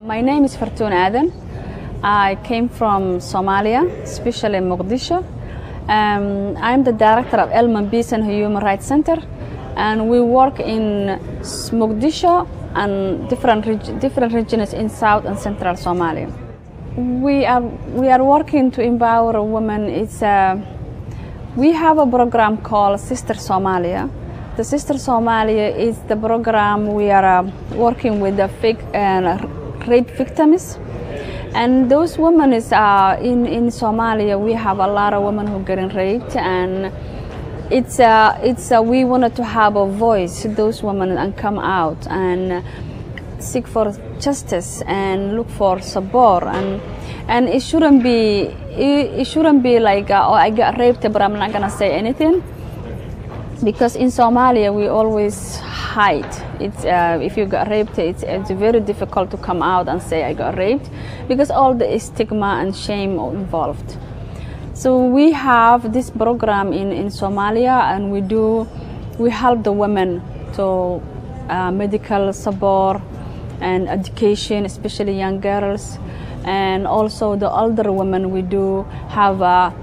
My name is Fartuun Adan. I came from Somalia, especially Mogadishu. I'm the director of Elman Peace and Human Rights Center, and we work in Mogadishu and different regions in South and Central Somalia. We are working to empower women. We have a program called Sister Somalia. The Sister Somalia is the program we are working with the rape victims, and those women is in Somalia. We have a lot of women who are getting raped, and we wanted to have a voice, those women, and come out and seek for justice and look for support, and it shouldn't be like oh, I got raped but I'm not gonna say anything, because in Somalia we always hide. If you got raped, it's very difficult to come out and say I got raped, because all the stigma and shame are involved. So we have this program in Somalia, and we help the women to medical support and education, especially young girls, and also the older women. We do have a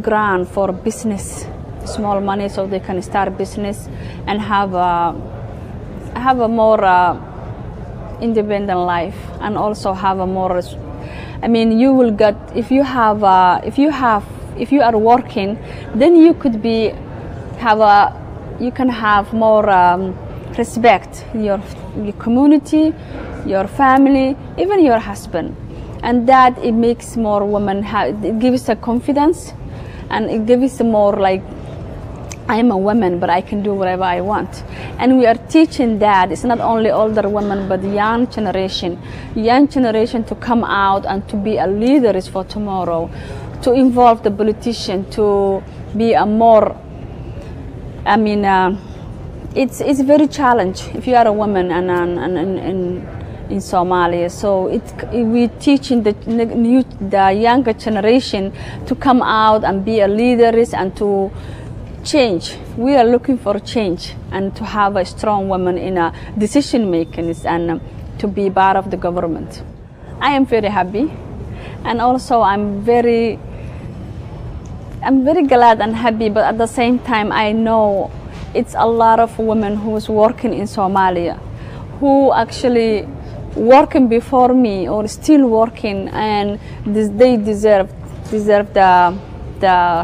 grant for business, small money, so they can start business and have a more independent life, and also have a more. I mean, you will get if you are working, then you could you can have more respect your community, your family, even your husband, and that it makes more women it gives a confidence, and it gives more like, I am a woman, but I can do whatever I want. And we are teaching that it's not only older women, but young generation to come out and to be a leaders for tomorrow, to involve the politician, to be a more, I mean, it's very challenging if you are a woman and in Somalia. So we teaching the younger generation to come out and be a leaders and to change. We are looking for change, and to have a strong woman in a decision making and to be part of the government. I am very happy, and also I'm very glad and happy, but at the same time I know it's a lot of women who's working in Somalia who actually working before me or still working, and they deserve the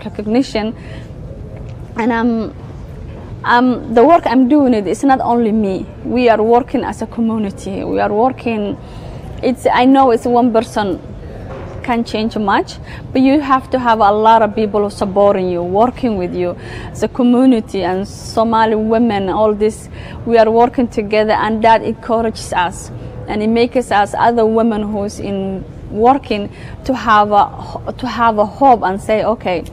recognition. And the work I'm doing, it's not only me. We are working as a community. We are working. I know it's one person can change much, but you have to have a lot of people supporting you, working with you as a community, and Somali women. All this, we are working together, and that encourages us, and it makes us other women who's in working to have a hope and say, okay,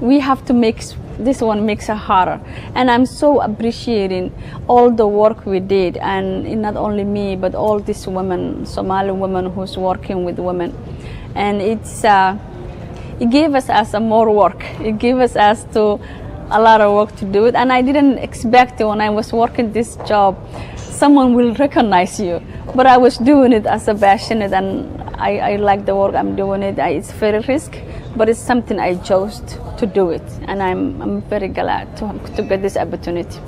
we have to make. This one makes it harder, and I'm so appreciating all the work we did, and not only me, but all these women, Somali women who's working with women, and it gave us more work. It gave us to a lot of work to do it, and I didn't expect when I was working this job, someone will recognize you, but I was doing it as a passionate, and I like the work I'm doing it. It's very risky, but it's something I chose to do it, and I'm very glad to get this opportunity.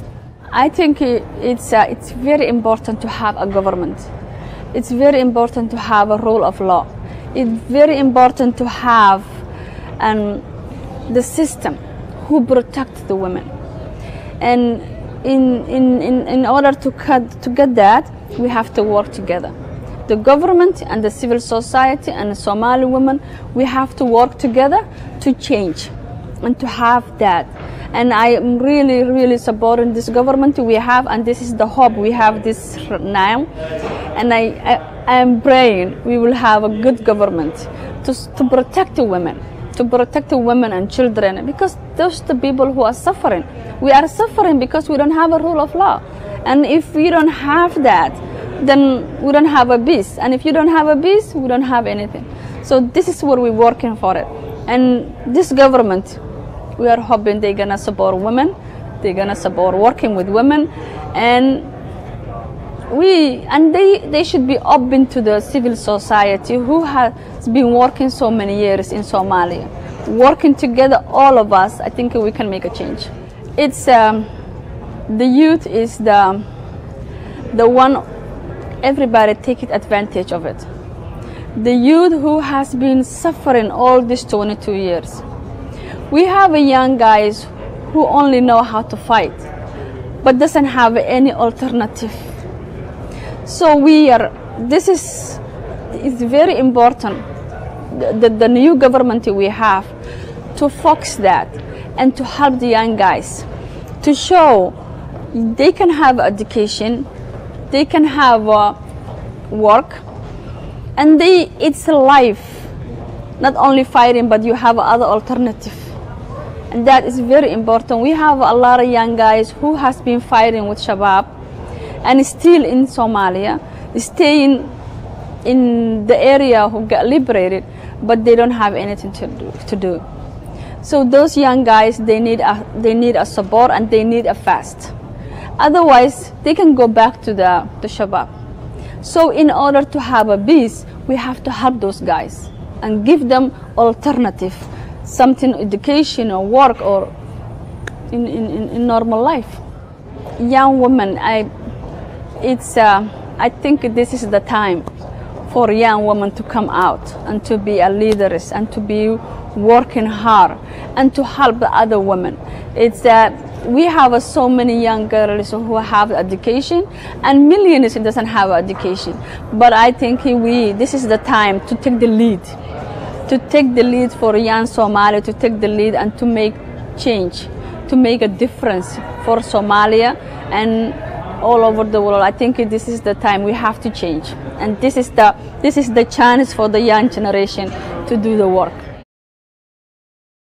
I think it's very important to have a government. It's very important to have a rule of law. It's very important to have the system who protect the women. And in order to get that, we have to work together. The government and the civil society and the Somali women, we have to work together to change and to have that. And I am really supporting this government we have, and this is the hope we have this now. And I am praying we will have a good government to protect the women, and children, because those are the people who are suffering. We are suffering because we don't have a rule of law, and if we don't have that, then we don't have a peace, and if you don't have a peace, we don't have anything. So this is what we're working for it, and this government, we are hoping they're gonna support women, they're gonna support working with women, and they should be open to the civil society who has been working so many years in Somalia. Working together, all of us, I think we can make a change. It's the youth is the one everybody taking advantage of it. The youth who has been suffering all these 22 years. We have young guys who only know how to fight, but doesn't have any alternative. So this is very important, the new government we have, to focus that and to help the young guys, to show they can have education, they can have work, and it's a life, not only fighting, but you have other alternative. And that is very important. We have a lot of young guys who has been fighting with Shabab and still in Somalia, staying in the area who got liberated, but they don't have anything to do. So those young guys, they need a support, and they need a fast. Otherwise, they can go back to the Shabab. So in order to have a peace, we have to help those guys and give them alternative, something, education or work or in normal life. Young women, I think this is the time for young women to come out and to be a leaders and to be working hard and to help the other women. We have so many young girls who have education, and millions doesn't have education. But I think this is the time to take the lead, for young Somalia, to take the lead and to make change, to make a difference for Somalia and all over the world. I think this is the time we have to change, and this is the chance for the young generation to do the work.